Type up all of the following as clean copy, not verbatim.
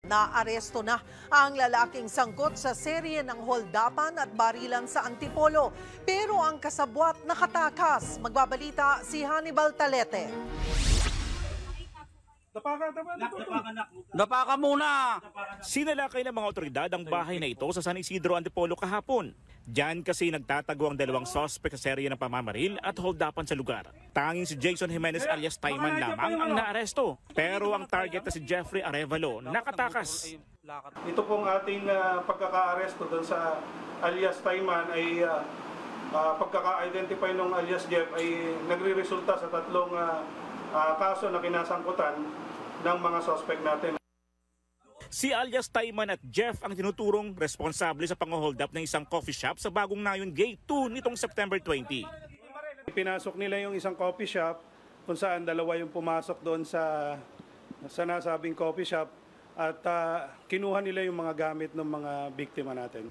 Naaresto na ang lalaking sangkot sa serye ng holdapan at barilan sa Antipolo. Pero ang kasabwat nakatakas. Magbabalita si Hannibal Talete. Dapa ka muna! Sinalakay ng mga otoridad ang bahay na ito sa San Isidro, Antipolo kahapon. Diyan kasi nagtatago ang dalawang sospek sa serye ng pamamaril at holdapan sa lugar. Tanging si Jason Jimenez alias Tayman lamang ang naaresto. Pero ang target na si Jeffrey Arevalo nakatakas. Ito pong ating pagkaka-aresto doon sa alias Tayman ay pagkaka-identify ng alias Jeff ay nagre-resulta sa tatlong kaso na kinasangkutan ng mga suspect natin. Si alias Tayman at Jeff ang tinuturong responsable sa pang-hold up ng isang coffee shop sa Bagong Nayon Gate 2 nitong September 20. Pinasok nila yung isang coffee shop kung saan dalawa yung pumasok doon sa nasabing coffee shop at kinuha nila yung mga gamit ng mga biktima natin.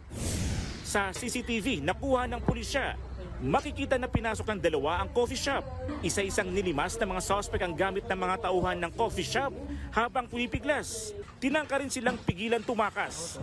Sa CCTV, nakuha ng pulisya. Makikita na pinasok ng dalawa ang coffee shop. Isa-isang nilimas ng mga suspect ang gamit ng mga tauhan ng coffee shop habang pumipiglas. Tinangka rin silang pigilan tumakas.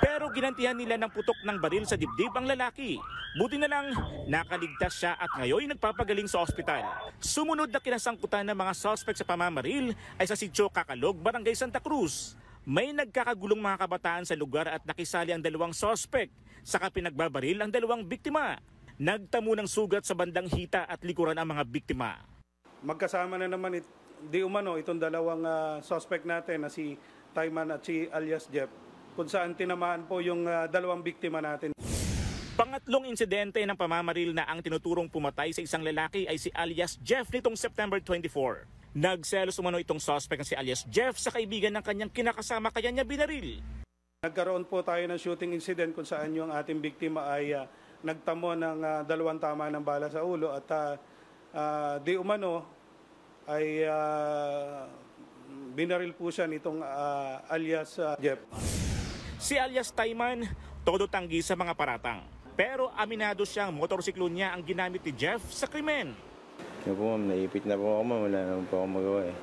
Pero ginantihan nila ng putok ng baril sa dibdib ang lalaki. Buti na lang, nakaligtas siya at ngayon nagpapagaling sa ospital. Sumunod na kinasangkutan ng mga suspect sa pamamaril ay sa Sitio Kakalog, Barangay Santa Cruz. May nagkakagulong mga kabataan sa lugar at nakisali ang dalawang suspect. Saka pinagbabaril ang dalawang biktima. Nagtamo ng sugat sa bandang hita at likuran ang mga biktima. Magkasama na naman di umano itong dalawang suspect natin na si Tayman at si alias Jeff kung saan tinamaan po yung dalawang biktima natin. Pangatlong insidente ng pamamaril na ang tinuturong pumatay sa isang lalaki ay si alias Jeff nitong September 24. Nagselos umano itong suspect na si alias Jeff sa kaibigan ng kanyang kinakasama kaya niya binaril. Nagkaroon po tayo ng shooting incident kung saan yung ating biktima ay nagtamo ng dalawang tama ng bala sa ulo at di umano ay binaril po siya nitong alias Jeff. Si alias Tayman, todo tanggi sa mga paratang. Pero aminado siyang motorsiklo niya ang ginamit ni Jeff sa krimen. Kaya po ma'am, naipit na po ako ma'am, wala naman po ako magawa eh.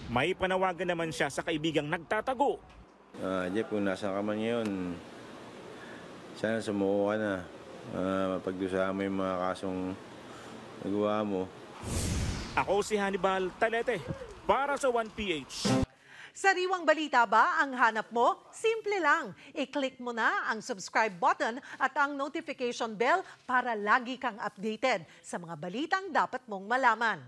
May panawagan naman siya sa kaibigang nagtatago. Jeff, kung nasa ka man ngayon, sana sumuko ka na. Mapagdusahan mo yung mga kasong nagawa mo. Ako si Hannibal Talete para sa 1PH. Sariwang balita ba ang hanap mo? Simple lang. I-click mo na ang subscribe button at ang notification bell para lagi kang updated sa mga balitang dapat mong malaman.